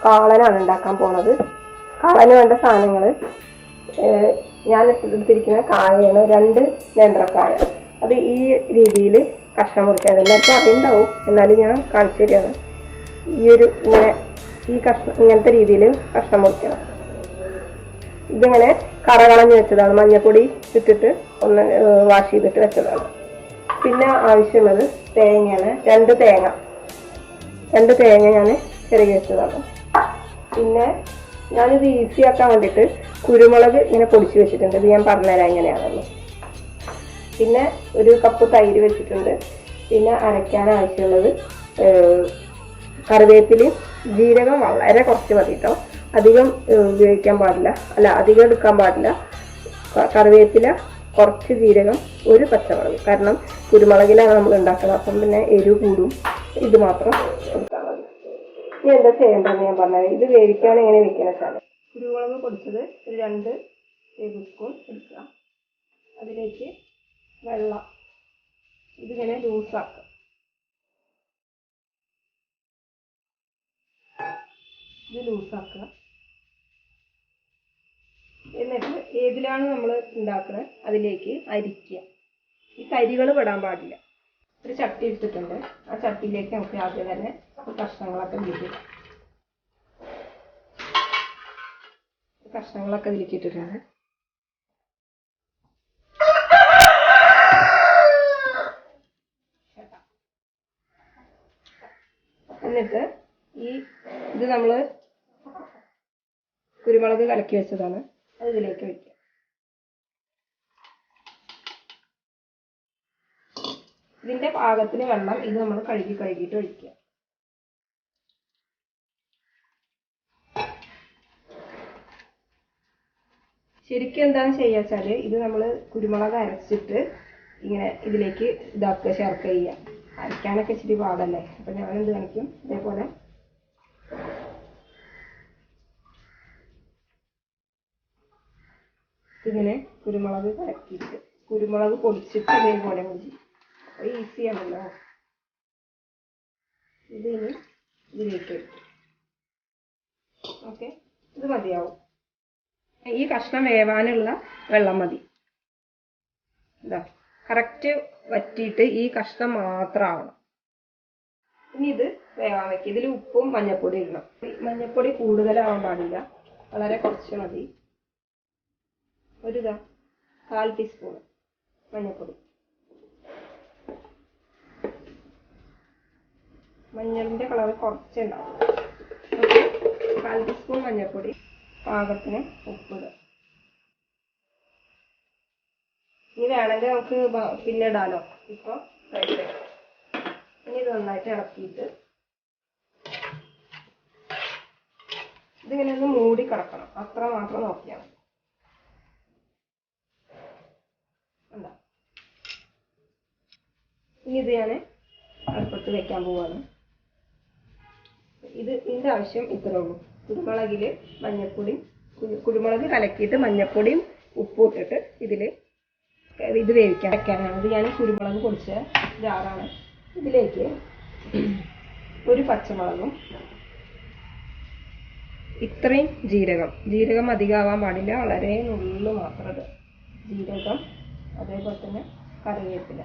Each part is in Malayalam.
കാളനാണ് ഉണ്ടാക്കാൻ പോണത്. കാളന് വേണ്ട സാധനങ്ങൾ ഞാൻ എടുത്തിരിക്കുന്ന കായയാണ്, 2 നേന്ത്രക്കായ. അത് ഈ രീതിയിൽ കഷ്ണം മുറിക്കാൻ എല്ലാവർക്കും അറിയുണ്ടാവും, എന്നാലും ഞാൻ കാണിച്ചു തരികയാണ്. ഇങ്ങനത്തെ രീതിയിൽ കഷ്ണം മുറിക്കണം. ഇതിങ്ങനെ കറകളഞ്ഞ് വെച്ചതാണ്, മഞ്ഞപ്പൊടി ഇട്ടിട്ട് ഒന്ന് വാഷ് ചെയ്തിട്ട് വെച്ചതാണ്. പിന്നെ ആവശ്യമുള്ളത് തേങ്ങയാണ്, 2 തേങ്ങ ഞാൻ ചിരകി വെച്ചതാണ്. പിന്നെ ഞാനിത് ഈസി ആക്കാൻ വേണ്ടിയിട്ട് കുരുമുളക് ഇങ്ങനെ പൊടിച്ച് വെച്ചിട്ടുണ്ട്. ഇത് ഞാൻ പറഞ്ഞുതരാം എങ്ങനെയാണെന്ന്. പിന്നെ 1 കപ്പ് തൈര് വെച്ചിട്ടുണ്ട്. പിന്നെ അരയ്ക്കാൻ ആവശ്യമുള്ളത് കറിവേപ്പിലയും ജീരകം വളരെ കുറച്ച് മതി കേട്ടോ, അധികം ഉപയോഗിക്കാൻ പാടില്ല, അധികം എടുക്കാൻ പാടില്ല. കറിവേപ്പില, കുറച്ച് ജീരകം, 1 പച്ചമുളക്. കാരണം കുരുമുളകിലാണ് നമ്മൾ ഉണ്ടാക്കുന്നത്, അപ്പം പിന്നെ എരിവ് കൂടും. ഇത് മാത്രം എടുത്താൽ മതി. ഇനി എന്താ ചെയ്യേണ്ടതെന്ന് ഞാൻ പറഞ്ഞത്. ഇത് വേവിക്കാൻ എങ്ങനെ വെക്കുന്ന വെച്ചാൽ കുരുമുളക് പൊടിച്ചത് 2 ടേബിൾ സ്പൂൺ എടുക്കുക. അതിലേക്ക് വെള്ളം ഇതിങ്ങനെ ലൂസാക്കുക. ഇത് ലൂസാക്കുക. എന്നിട്ട് ഏതിലാണ് നമ്മൾ ഉണ്ടാക്കുന്നത് അതിലേക്ക് അരിക്കുക. ഈ കരികൾ പെടാൻ പാടില്ല. ഒരു ചട്ടി എടുത്തിട്ടുണ്ട്. ആ ചട്ടിയിലേക്ക് നമുക്ക് ആദ്യം തന്നെ കഷ്ണങ്ങളൊക്കെ ഇതിലേക്കിട്ടിട്ടുണ്ട്. എന്നിട്ട് ഇത് നമ്മൾ കുരുമുളക് കലക്കി വെച്ചതാണ്, അത് ഇതിലേക്ക് വയ്ക്കുക. ഇതിന്റെ പാകത്തിന് വെള്ളം ഇത് നമ്മൾ കഴുകിയിട്ട് ഒഴിക്കുക. ശരിക്കും എന്താണെന്ന് ചെയ്യാച്ചാൽ ഇത് നമ്മൾ കുരുമുളക് അരച്ചിട്ട് ഇങ്ങനെ ഇതിലേക്ക് ചേർക്കുക ചെയ്യുക. അരയ്ക്കാനൊക്കെ ഇച്ചിരി പാടല്ലേ, അപ്പം ഞാനെന്ത് കാണിക്കും, ഇതേപോലെ ഇങ്ങനെ കുരുമുളക് കലക്കിയിട്ട് കുരുമുളക് പൊടിച്ചിട്ട് ഇതേപോലെ മതി. അപ്പോൾ ഈസിയാണല്ലോ. ഇതിന് ഇതിലേക്ക് വയ്ക്കും. ഓക്കെ, ഇത് മതിയാവും. ഈ കഷ്ണം വേവാനുള്ള വെള്ളം മതി. ഇതാ കറക്റ്റ് വറ്റിയിട്ട് ഈ കഷ്ണം മാത്രം ആവണം. ഇനി ഇത് വേവാൻ വയ്ക്കുക. ഇതിൽ ഉപ്പും മഞ്ഞപ്പൊടി ഇടണം. മഞ്ഞപ്പൊടി കൂടുതലാവാൻ പാടില്ല, വളരെ കുറച്ച് മതി. 1/4 ടീസ്പൂൺ മഞ്ഞപ്പൊടി. മഞ്ഞളിന്റെ കളർ കുറച്ചുണ്ടാവും. ഓക്കെ, 1/4 ടീസ്പൂൺ മഞ്ഞപ്പൊടി, പാകത്തിന് ഉപ്പിടുക. ഇനി വേണമെങ്കിൽ നമുക്ക് പിന്നെ ഇടാലോ, ഇപ്പോൾ ഇനി ഇത് നന്നായിട്ട് ഇളക്കിയിട്ട് ഇതിങ്ങനെ ഒന്ന് മൂടി കിടക്കണം, അത്ര മാത്രം നോക്കിയാൽ മതി. എന്താ ഇനി ഇത് ഞാൻ അടുപ്പത്ത് വെക്കാൻ പോവാണ്. ഇതിൻ്റെ ആവശ്യം ഇത്രേ ഉള്ളൂ. കുരുമുളക് കലക്കിയിട്ട് മഞ്ഞപ്പൊടിയും ഉപ്പും ഇട്ടിട്ട് ഇത് വേവിക്കാൻ വെക്കാനാണ്. ഇത് ഞാൻ കുരുമുളക് പൊടിച്ച ജാറാണ്. ഇതിലേക്ക് 1 പച്ചമുളകും, ഇത്രയും ജീരകം അധികമാവാൻ പാടില്ല, വളരെ നുള്ളു മാത്രം ഇടുക. ജീരകം, അതേപോലെ തന്നെ കറിവേപ്പില.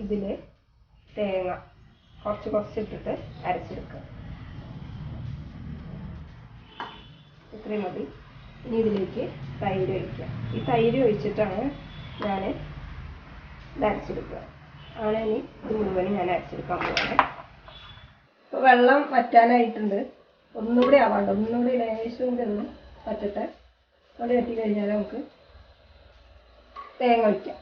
ഇതിൽ തേങ്ങ കുറച്ച് ഇട്ടിട്ട് അരച്ചെടുക്കുക. ഇത്രയും മതി. ഇനി ഇതിലേക്ക് തൈര് ഒഴിക്കുക. ഈ തൈര് ഒഴിച്ചിട്ടാണ് ഞാൻ ഇത് അരച്ചെടുക്കുക. അങ്ങനെ ഇനി ഇത് മുഴുവനും ഞാൻ അരച്ചെടുക്കാൻ പോവാണ്. ഇപ്പോൾ വെള്ളം വറ്റാനായിട്ടുണ്ട്. ഒന്നുകൂടി ആവാണ്ട്, ഒന്നുകൂടി ലേശം കൂടി ഒന്ന് വറ്റട്ടെ. അവിടെ വറ്റി കഴിഞ്ഞാൽ നമുക്ക് തേങ്ങ ഒഴിക്കാം.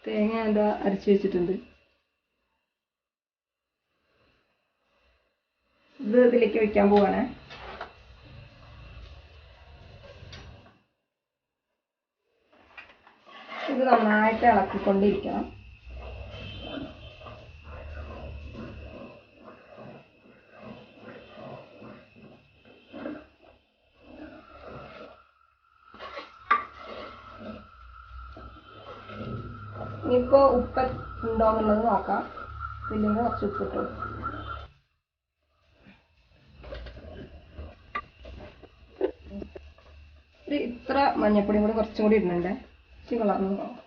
തേങ്ങ അരച്ച് വെച്ചിട്ടുണ്ട്. ഇത് ഇതിലേക്ക് വെക്കാൻ പോവാണ്. ഇത് നന്നായിട്ട് ഇളക്കിക്കൊണ്ടിരിക്കണം. ഇനിയിപ്പോൾ ഉപ്പ് ഉണ്ടോ എന്നുള്ളത് നോക്കാം. ഇല്ലെങ്കിൽ കുറച്ച് ഉപ്പിട്ടു. ഇത്ര മഞ്ഞപ്പൊടിയും കൂടി കുറച്ചും കൂടി ഇടുന്നുണ്ട്. ഇച്ചിരി കളർന്ന് നോക്കാം.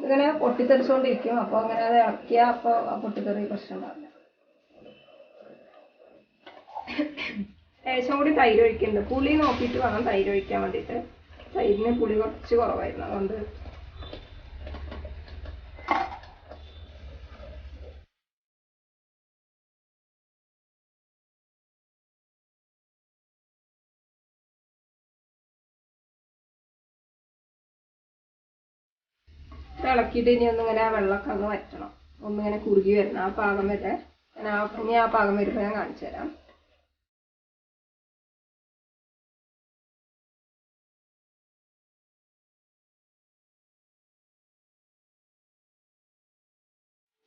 ഇങ്ങനെ പൊട്ടിത്തെറിച്ചുകൊണ്ടിരിക്കും. അപ്പോൾ അങ്ങനെ അത് ഇറക്കിയാൽ അപ്പോൾ ആ പൊട്ടിത്തെറി പ്രശ്നം ഉണ്ടാവില്ല. ലേശം കൂടി തൈര് ഒഴിക്കുന്നുണ്ട്. പുളി നോക്കിയിട്ട് വേണം തൈര് ഒഴിക്കാൻ വേണ്ടിയിട്ട്. തൈരിന് പുളി കുറച്ച് കുറവായിരുന്നു, അതുകൊണ്ട് ഇളക്കിയിട്ട് ഇനി ഒന്നിങ്ങനെ ആ വെള്ളമൊക്കെ ഒന്ന് വറ്റണം. ഒന്നിങ്ങനെ കുറുകി വരണം. ആ പാകം വരെ ഇനി ആ പാകം വരുമ്പോൾ ഞാൻ കാണിച്ചു തരാം.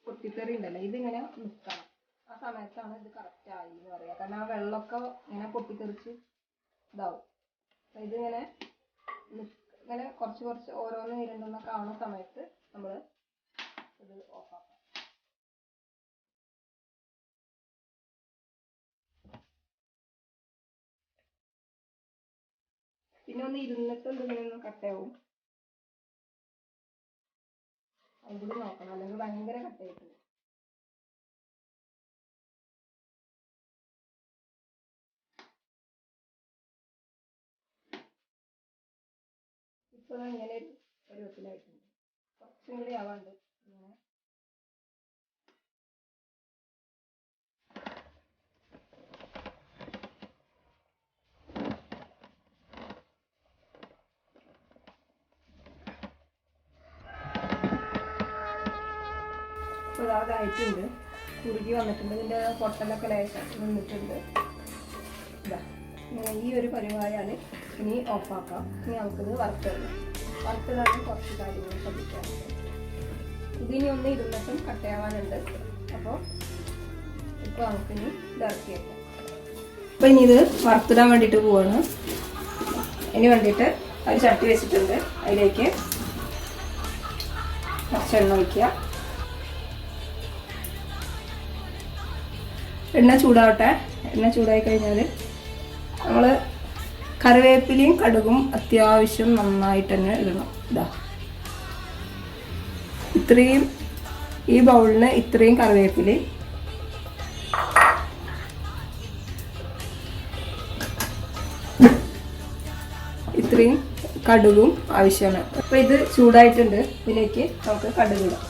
പൊട്ടിത്തെറി ഉണ്ടല്ലോ, ഇതിങ്ങനെ നിൽക്കണം. ആ സമയത്താണ് ഇത് കറക്റ്റ് ആയി എന്ന് പറയുക. കാരണം ആ വെള്ളമൊക്കെ ഇങ്ങനെ പൊട്ടിത്തെറിച്ച് ഇതാവും. അപ്പം ഇതിങ്ങനെ ഇങ്ങനെ കുറച്ച് കുറച്ച് ഓരോന്ന് രണ്ടെണ്ണമൊക്കെ ആവുന്ന സമയത്ത് നമ്മൾ ഇത് ഓഫാക്കാം. പിന്നെ ഒന്ന് ഇരുന്നിട്ട് ഇങ്ങനെ ഒന്ന് കട്ടയാവും. അതുകൂടി നോക്കണം, അല്ലെങ്കിൽ ഭയങ്കര കട്ടയായിട്ട്. ഇപ്പോൾ ഇങ്ങനെ ഒരു പരുവത്തിലായിട്ടുണ്ട്. കുറച്ചും കൂടി ആവാണ്ട് ഇങ്ങനെ. ഇപ്പോൾ ഇതായിട്ടുണ്ട്, കുറുകി വന്നിട്ടുണ്ട്. ഇതിൻ്റെ പൊട്ടലൊക്കെ ലേശം നിന്നിട്ടുണ്ട്. ഇതാ ഇങ്ങനെ ഈ ഒരു പരിവായാൽ ഇനി ഓഫാക്കാം. ഇനി നമുക്കിത് വറുത്തിടണം. വറുത്തിടാൻ കുറച്ച് കാര്യങ്ങൾ ശ്രദ്ധിക്കാറുണ്ട്. ഇതിനി ഒന്ന് ഇരുന്നിട്ടും കട്ടയാവാനുണ്ട്. അപ്പോൾ ഇപ്പോൾ നമുക്കിനി ഇത് ഇറക്കി വെക്കാം. അപ്പോൾ ഇനി ഇത് വറുത്തിടാൻ വേണ്ടിയിട്ട് പോവാണ്. അതിന് വേണ്ടിയിട്ട് ഒരു ചട്ടി വെച്ചിട്ടുണ്ട്. അതിലേക്ക് കുറച്ച് എണ്ണ ഒഴിക്കുക. എണ്ണ ചൂടാവട്ടെ. എണ്ണ ചൂടായി കഴിഞ്ഞാൽ നമ്മൾ കറിവേപ്പിലയും കടുകും അത്യാവശ്യം നന്നായിട്ട് തന്നെ ഇടണം. ഇതാ ഇത്രയും, ഈ ബൗളിന് ഇത്രയും കറിവേപ്പിലയും ഇത്രയും കടുകും ആവശ്യമാണ്. അപ്പോൾ ഇത് ചൂടായിട്ടുണ്ട്. ഇതിലേക്ക് നമുക്ക് കടുക് ഇടാം.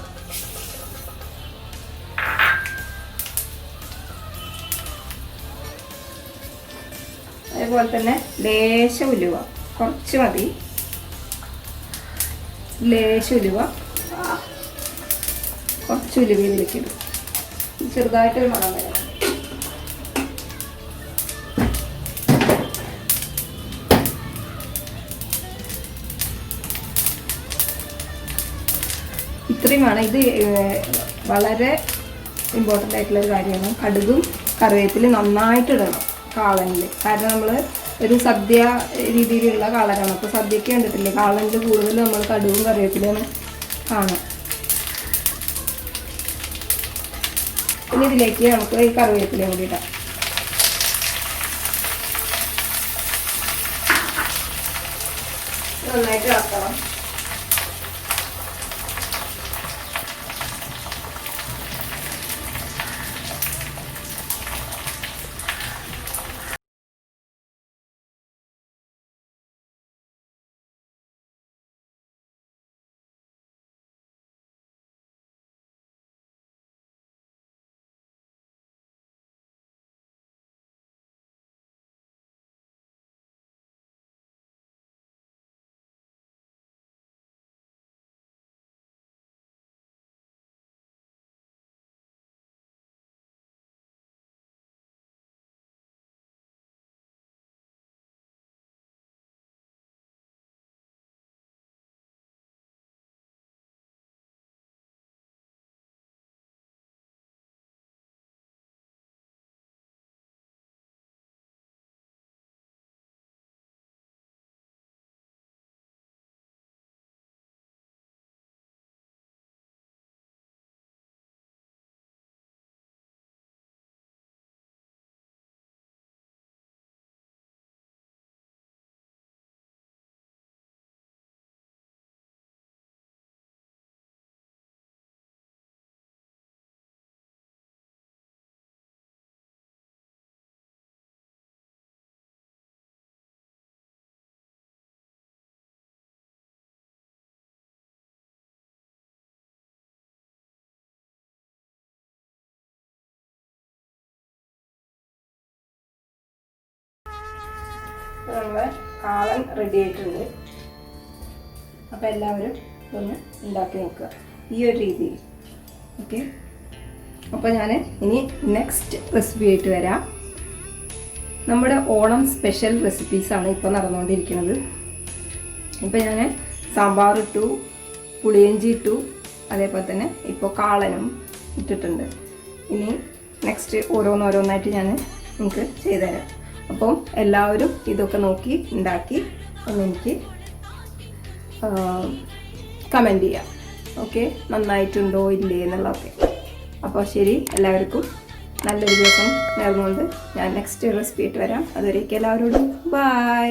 അതേപോലെ തന്നെ ലേശം ഉലുവ, കുറച്ച് മതി. ലേശം ഉലുവ, കുറച്ച് ഉലുവ ഇതിലേക്ക് ഇടും. ചെറുതായിട്ടൊരു മണം വരണം. ഇത്രയും വേണം. ഇത് വളരെ ഇമ്പോർട്ടൻ്റ് ആയിട്ടുള്ളൊരു കാര്യമാണ്. കടുകും കറിവേപ്പിലും നന്നായിട്ട് ഇടണം കാളനിൽ. കാരണം നമ്മൾ ഒരു സദ്യ രീതിയിലുള്ള കാളനാണ്. അപ്പോൾ സദ്യക്ക് കണ്ടിട്ടില്ലേ, കാളനിൽ കൂടുതൽ നമ്മൾ കടുകും കറിവേപ്പിലാണ് കാണാം. പിന്നെ ഇതിലേക്ക് നമുക്ക് ഈ കറിവേപ്പിലയും കൂടി ഇടാം. നന്നായിട്ട് ഇളക്കണം. നമ്മളെ കാളൻ റെഡി ആയിട്ടുണ്ട്. അപ്പോൾ എല്ലാവരും ഒന്ന് ഉണ്ടാക്കി നോക്കുക ഈ ഒരു രീതിയിൽ. ഓക്കെ, അപ്പോൾ ഞാൻ ഇനി നെക്സ്റ്റ് റെസിപ്പി ആയിട്ട് വരാം. നമ്മുടെ ഓണം സ്പെഷ്യൽ റെസിപ്പീസാണ് ഇപ്പോൾ നടന്നുകൊണ്ടിരിക്കുന്നത്. ഇപ്പോൾ ഞാൻ സാമ്പാർ ഇട്ടു, പുളിയിഞ്ചി ഇട്ടു, അതേപോലെ തന്നെ ഇപ്പോൾ കാളനും ഇട്ടിട്ടുണ്ട്. ഇനി നെക്സ്റ്റ് ഓരോന്നോരോന്നായിട്ട് ഞാൻ നിങ്ങൾക്ക് ചെയ്തുതരാം. അപ്പം എല്ലാവരും ഇതൊക്കെ നോക്കി ഉണ്ടാക്കി ഒന്ന് എനിക്ക് കമൻറ്റ് ചെയ്യാം. ഓക്കെ, നന്നായിട്ടുണ്ടോ ഇല്ലേ എന്നുള്ളതൊക്കെ. അപ്പോൾ ശരി, എല്ലാവർക്കും നല്ലൊരു ദിവസം നേർന്നുകൊണ്ട് ഞാൻ നെക്സ്റ്റ് റെസിപ്പി ആയിട്ട് വരാം. അതുവരേക്കും എല്ലാവരോടും ബൈ.